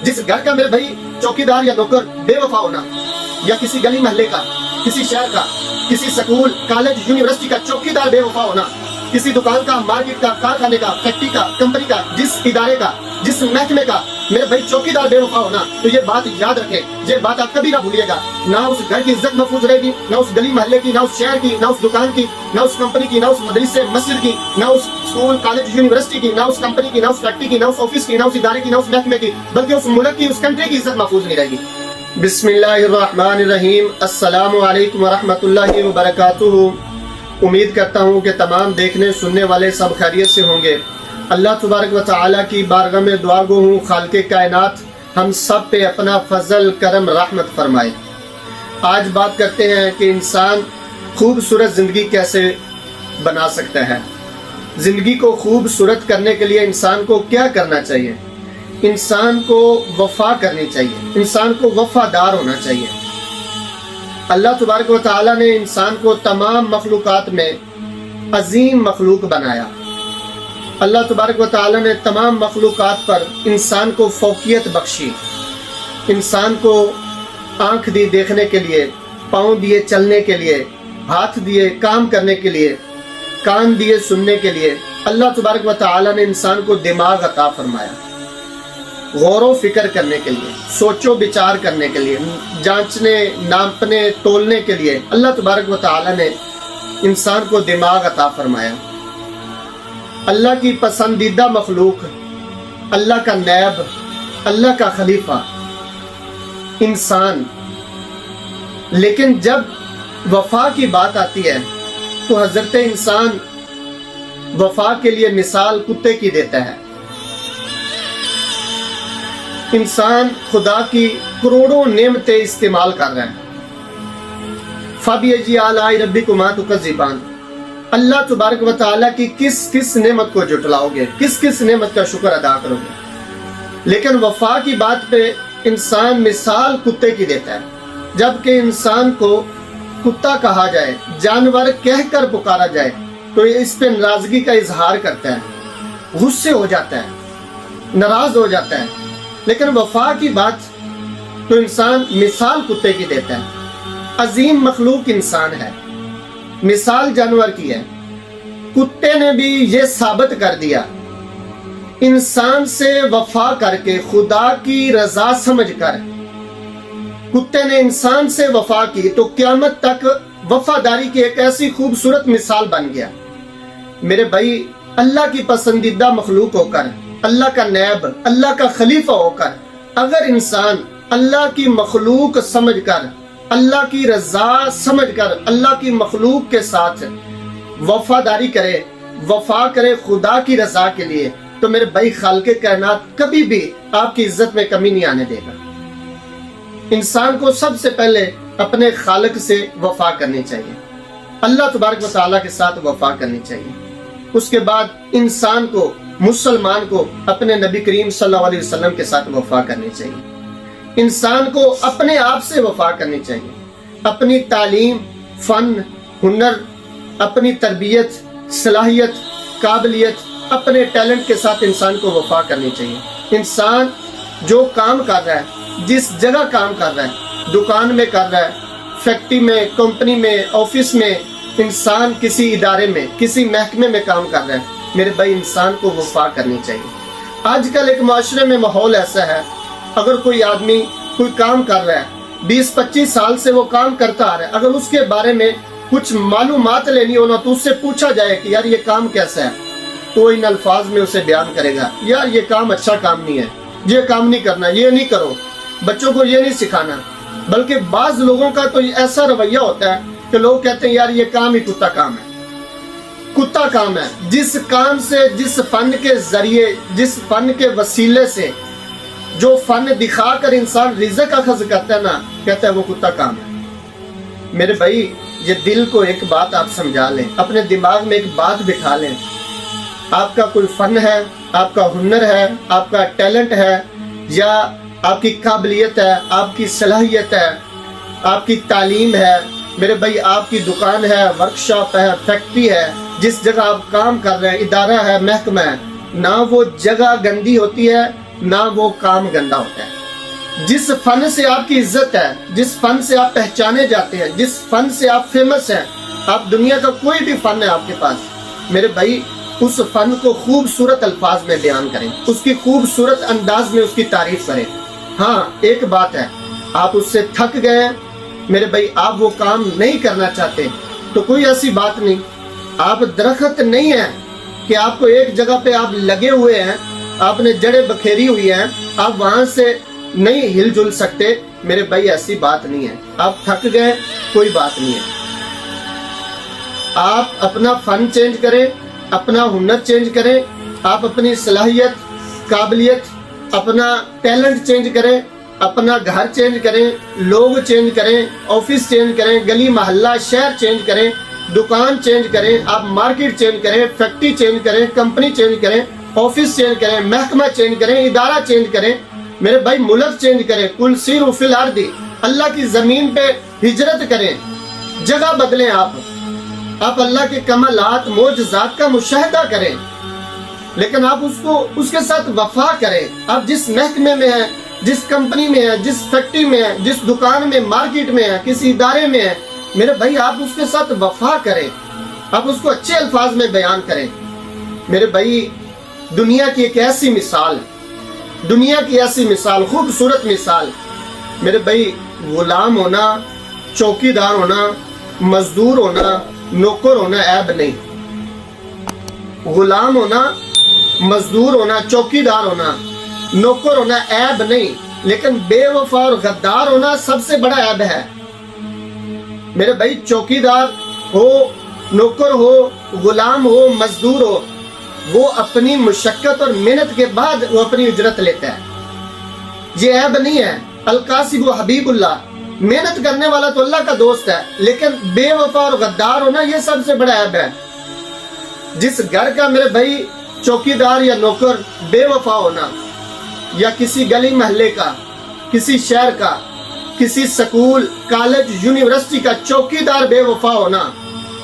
جس گھر کا میرے بھائی چوکیدار یا نوکر بے وفا ہونا، یا کسی گلی محلے کا، کسی شہر کا، کسی سکول کالج یونیورسٹی کا چوکیدار بے وفا ہونا، کسی دکان کا، مارکیٹ کا، کارخانے کا، فیکٹری کا، کمپنی کا، جس ادارے کا، جس محکمے کا میرے بھائی چوکیدار بے وفا ہونا، تو یہ بات یاد رکھیں، یہ بات آپ کبھی نہ بھولیے گا۔ نہ اس گھر کی عزت محفوظ رہے گی، نہ اس گلی محلے کی، نہ اس شہر کی، نہ اس دکان کی، نہ اس کمپنی کی، نہ اس مدرسے مسجد کی، نہ اس اسکول کالج یونیورسٹی کی، نہ اس کمپنی کی، نہ اس فیکٹری کی، نہ اس آفس کی، نہ اس ادارے کی، نہ اس محکمے کی، بلکہ اس ملک کی، اس کنٹری کی عزت محفوظ نہیں رہے گی۔ بسم اللہ الرحمن الرحیم۔ السلام علیکم ورحمۃ اللہ وبرکاتہ۔ امید کرتا ہوں کہ تمام دیکھنے سننے والے سب خیریت سے ہوں گے۔ اللہ تبارک و تعالیٰ کی بارگاہ میں دعا گو ہوں خالق کائنات ہم سب پہ اپنا فضل کرم رحمت فرمائے۔ آج بات کرتے ہیں کہ انسان خوبصورت زندگی کیسے بنا سکتا ہے۔ زندگی کو خوبصورت کرنے کے لیے انسان کو کیا کرنا چاہیے؟ انسان کو وفا کرنی چاہیے، انسان کو وفادار ہونا چاہیے۔ اللہ تبارک و تعالیٰ نے انسان کو تمام مخلوقات میں عظیم مخلوق بنایا۔ اللہ تبارک و تعالیٰ نے تمام مخلوقات پر انسان کو فوقیت بخشی۔ انسان کو آنکھ دی دیکھنے کے لیے، پاؤں دیے چلنے کے لیے، ہاتھ دیے کام کرنے کے لیے، کان دیے سننے کے لیے۔ اللہ تبارک و تعالیٰ نے انسان کو دماغ عطا فرمایا، غور و فکر کرنے کے لیے، سوچ و بچار کرنے کے لیے، جانچنے ناپنے تولنے کے لیے اللہ تبارک و تعالیٰ نے انسان کو دماغ عطا فرمایا۔ اللہ کی پسندیدہ مخلوق، اللہ کا نیب، اللہ کا خلیفہ انسان۔ لیکن جب وفا کی بات آتی ہے تو حضرت انسان وفا کے لیے مثال کتے کی دیتا ہے۔ انسان خدا کی کروڑوں نعمتیں استعمال کر رہا ہے۔ فَبِأَيِّ آلَاءِ رَبِّكُمَا تُكَذِّبَانِ۔ اللہ تبارک و تعالیٰ کی کس کس نعمت کو جھٹلاؤ گے، کس کس نعمت کا شکر ادا کرو گے؟ لیکن وفا کی بات پہ انسان مثال کتے کی دیتا ہے۔ جبکہ انسان کو کتا کہا جائے، جانور کہہ کر پکارا جائے تو اس پہ ناراضگی کا اظہار کرتا ہے، غصے ہو جاتا ہے، ناراض ہو جاتا ہے۔ لیکن وفا کی بات تو انسان مثال کتے کی دیتا ہے۔ عظیم مخلوق انسان ہے، مثال جانور کی ہے۔ کتے نے بھی یہ ثابت کر دیا، انسان سے وفا کر کے، خدا کی رضا سمجھ کر کتے نے انسان سے وفا کی تو قیامت تک وفاداری کی ایک ایسی خوبصورت مثال بن گیا۔ میرے بھائی، اللہ کی پسندیدہ مخلوق ہو کر، اللہ کا نیب، اللہ کا خلیفہ ہو کر، اگر انسان اللہ کی مخلوق سمجھ کر، اللہ کی رضا سمجھ کر اللہ کی مخلوق کے ساتھ وفاداری کرے، وفا کرے خدا کی رضا کے لیے، تو میرے بھائی خالق کائنات کبھی بھی آپ کی عزت میں کمی نہیں آنے دے گا۔ انسان کو سب سے پہلے اپنے خالق سے وفا کرنی چاہیے، اللہ تبارک و تعالیٰ کے ساتھ وفا کرنی چاہیے۔ اس کے بعد انسان کو، مسلمان کو اپنے نبی کریم صلی اللہ علیہ وسلم کے ساتھ وفا کرنی چاہیے۔ انسان کو اپنے آپ سے وفا کرنی چاہیے، اپنی تعلیم، فن، ہنر، اپنی تربیت، صلاحیت، قابلیت، اپنے ٹیلنٹ کے ساتھ انسان کو وفا کرنی چاہیے۔ انسان جو کام کر رہا ہے، جس جگہ کام کر رہا ہے، دکان میں کر رہا ہے، فیکٹری میں، کمپنی میں، آفس میں، انسان کسی ادارے میں، کسی محکمے میں کام کر رہا ہے، میرے بھائی انسان کو وفا کرنی چاہیے۔ آج کل ایک معاشرے میں ماحول ایسا ہے، اگر کوئی آدمی کوئی کام کر رہا ہے، 20-25 سال سے وہ کام کرتا آ رہا ہے، اگر اس کے بارے میں کچھ معلومات لینی ہونا تو اس سے پوچھا جائے کہ یار یہ کام کیسا ہے، تو ان الفاظ میں اسے بیان کرے گا، یار یہ کام اچھا کام نہیں ہے، یہ کام نہیں کرنا، یہ نہیں کرو، بچوں کو یہ نہیں سکھانا۔ بلکہ بعض لوگوں کا تو ایسا رویہ ہوتا ہے کہ لوگ کہتے ہیں یار یہ کام ہی کتا کام ہے، کتا کام ہے۔ جس کام سے، جس فن کے ذریعے، جس فن کے وسیلے سے، جو فن دکھا کر انسان رزق اخذ کرتا ہے نا، کہتا ہے وہ کتا کام ہے۔ میرے بھائی، یہ دل کو ایک بات آپ سمجھا لیں، اپنے دماغ میں ایک بات بٹھا لیں۔ آپ کا کوئی فن ہے، آپ کا ہنر ہے، آپ کا ٹیلنٹ ہے، یا آپ کی قابلیت ہے، آپ کی صلاحیت ہے، آپ کی تعلیم ہے، میرے بھائی آپ کی دکان ہے، ورکشاپ ہے، فیکٹری ہے، جس جگہ آپ کام کر رہے ہیں، ادارہ ہے، محکمہ ہے، نہ وہ جگہ گندی ہوتی ہے، نہ وہ کام گندا ہوتا ہے۔ جس فن سے آپ کی عزت ہے، جس فن سے آپ پہچانے جاتے ہیں، جس فن سے آپ فیمس ہیں، آپ دنیا کا کوئی بھی فن ہے آپ کے پاس، میرے بھائی اس فن کو خوبصورت الفاظ میں بیان کریں، اس کی خوبصورت انداز میں اس کی تعریف کریں۔ ہاں ایک بات ہے، آپ اس سے تھک گئے ہیں میرے بھائی، آپ وہ کام نہیں کرنا چاہتے تو کوئی ایسی بات نہیں، آپ درخت نہیں ہیں کہ آپ کو ایک جگہ پہ آپ لگے ہوئے ہیں، آپ نے جڑیں بکھیری ہوئی ہیں، آپ وہاں سے نہیں ہل جل سکتے، میرے بھائی ایسی بات نہیں ہے۔ آپ تھک گئے کوئی بات نہیں ہے، آپ اپنا فن چینج کریں، اپنا ہنر چینج کریں، آپ اپنی صلاحیت، قابلیت، اپنا ٹیلنٹ چینج کریں، اپنا گھر چینج کریں، لوگ چینج کریں، آفس چینج کریں، گلی محلہ شہر چینج کریں، دکان چینج کریں، آپ مارکیٹ چینج کریں، فیکٹری چینج کریں، کمپنی چینج کریں، آفس چینج کریں، محکمہ چینج کریں، ادارہ چینج کریں، میرے بھائی ملک چینج کریں۔ قل سیروا فی الارض، اللہ کی زمین پہ ہجرت کریں، جگہ بدلیں، آپ اللہ کے کمالات معجزات کا مشاہدہ کریں، لیکن آپ اس کے ساتھ وفا کریں۔ آپ جس محکمے میں ہیں، جس کمپنی میں ہیں، جس فیکٹری میں ہیں، جس دکان میں، مارکیٹ میں ہیں، کسی ادارے میں ہیں، میرے بھائی آپ اس کے ساتھ وفا کریں، آپ اس کو اچھے الفاظ میں بیان کریں۔ میرے بھائی دنیا کی ایک ایسی مثال، دنیا کی ایسی مثال، خوبصورت مثال، میرے بھائی غلام ہونا، چوکیدار ہونا، مزدور ہونا، نوکر ہونا عیب نہیں۔ غلام ہونا، مزدور ہونا، چوکیدار ہونا، نوکر ہونا عیب نہیں، لیکن بے وفا اور غدار ہونا سب سے بڑا عیب ہے۔ میرے بھائی چوکیدار ہو، نوکر ہو، غلام ہو، مزدور ہو، وہ اپنی مشقت اور محنت کے بعد وہ اپنی اجرت لیتا ہے، یہ عیب نہیں ہے۔ القاسب حبیب اللہ، محنت کرنے والا تو اللہ کا دوست ہے، لیکن بے وفا اور غدار ہونا یہ سب سے بڑا عیب ہے۔ جس گھر کا میرے بھائی چوکیدار یا نوکر بے وفا ہونا، یا کسی گلی محلے کا، کسی شہر کا، کسی سکول، کالج، یونیورسٹی کا چوکیدار بے وفا ہونا،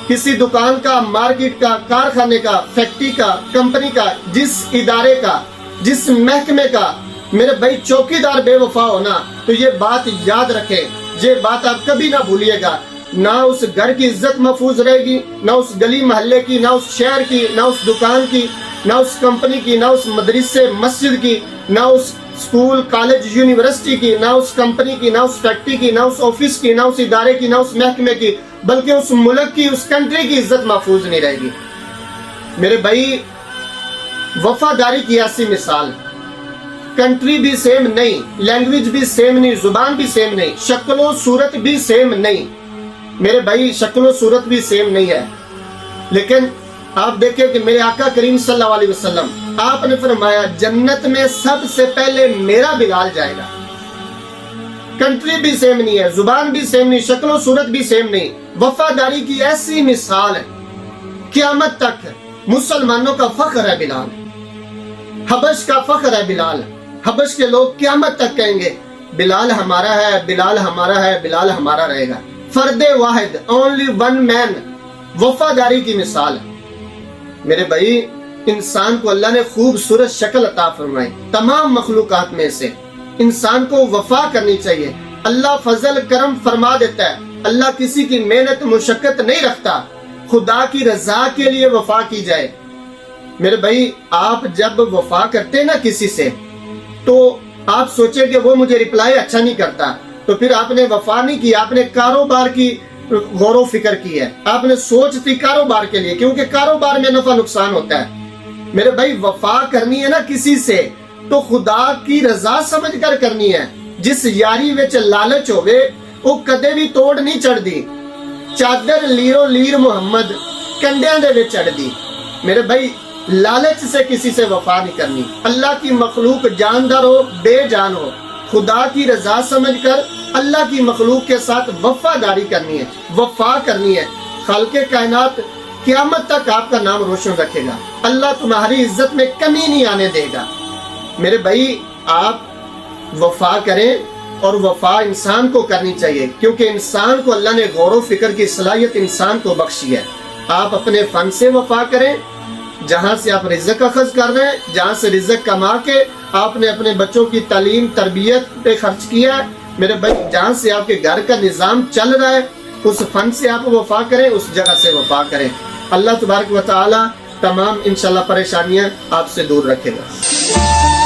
کسی دکان کا، مارکیٹ کا، کارخانے کا، فیکٹری کا، کمپنی کا، جس ادارے کا، جس محکمے کا میرے بھائی چوکیدار بے وفا ہونا، تو یہ بات یاد رکھیں، یہ بات آپ کبھی نہ بھولیے گا، نہ اس گھر کی عزت محفوظ رہے گی، نہ اس گلی محلے کی، نہ اس شہر کی، نہ اس دکان کی، نہ اس کمپنی کی، نہ اس مدرسے مسجد کی، نہ اس اسکول کالج یونیورسٹی کی، نہ اس کمپنی کی، نہ اس فیکٹری کی، نہ اس آفس کی، نہ اس ادارے کی، نہ اس محکمے کی، بلکہ اس ملک کی، اس کنٹری کی عزت محفوظ نہیں رہے گی۔ میرے بھائی وفاداری کی ایسی مثال، کنٹری بھی سیم نہیں، لینگویج بھی سیم نہیں، زبان بھی سیم نہیں، شکل و صورت بھی سیم نہیں، میرے بھائی شکل و صورت بھی سیم نہیں ہے، لیکن آپ دیکھیں کہ میرے آقا کریم صلی اللہ علیہ وسلم آپ نے فرمایا جنت میں سب سے پہلے میرا بلال جائے گا۔ کنٹری بھی سیم نہیں ہے، زبان بھی سیم نہیں، شکل و صورت بھی سیم نہیں، وفاداری کی ایسی مثال ہے، قیامت تک مسلمانوں کا فخر ہے بلال، حبش کا فخر ہے بلال، حبش کے لوگ قیامت تک کہیں گے بلال ہمارا ہے، بلال ہمارا ہے، بلال ہمارا رہے گا۔ فرد واحد، اونلی ون مین، وفاداری کی مثال ہے۔ میرے بھائی انسان کو اللہ نے خوبصورت شکل عطا فرمائی، تمام مخلوقات میں سے انسان کو وفا کرنی چاہیے۔ اللہ فضل کرم فرما دیتا ہے، اللہ کسی کی محنت مشقت نہیں رکھتا، خدا کی رضا کے لیے وفا کی جائے۔ میرے بھائی آپ جب وفا کرتے نا کسی سے تو آپ سوچیں کہ وہ مجھے رپلائی اچھا نہیں کرتا، تو پھر آپ نے وفا نہیں کی، آپ نے کاروبار کی غور و فکر کی ہے، آپ نے سوچ تھی کاروبار کے لیے، کیونکہ کاروبار میں نفع نقصان ہوتا ہے۔ میرے بھائی وفا کرنی ہے نا کسی سے تو خدا کی رضا سمجھ کر کرنی ہے۔ جس یاری وچ لالچ ہوئے وہ کدے بھی توڑ نہیں چڑھ دی، چادر لیرو لیر محمد کنڈیاں دے وچ چڑھ دی۔ میرے بھائی لالچ سے کسی سے وفا نہیں کرنی، اللہ کی مخلوق جاندار ہو بے جان ہو، خدا کی رضا سمجھ کر اللہ کی مخلوق کے ساتھ وفاداری کرنی ہے، وفا کرنی ہے۔ خالق کائنات قیامت تک آپ کا نام روشن رکھے گا، اللہ تمہاری عزت میں کمی نہیں آنے دے گا۔ میرے بھائی آپ وفا کریں، اور وفا انسان کو کرنی چاہیے، کیونکہ انسان کو اللہ نے غور و فکر کی صلاحیت انسان کو بخشی ہے۔ آپ اپنے فن سے وفا کریں، جہاں سے آپ رزق اخذ کر رہے ہیں، جہاں سے رزق کما کے آپ نے اپنے بچوں کی تعلیم تربیت پہ خرچ کیا ہے، میرے بھائی جہاں سے آپ کے گھر کا نظام چل رہا ہے اس فن سے آپ وفا کریں، اس جگہ سے وفا کریں۔ اللہ تبارک و تعالی تمام انشاءاللہ پریشانیاں آپ سے دور رکھے گا۔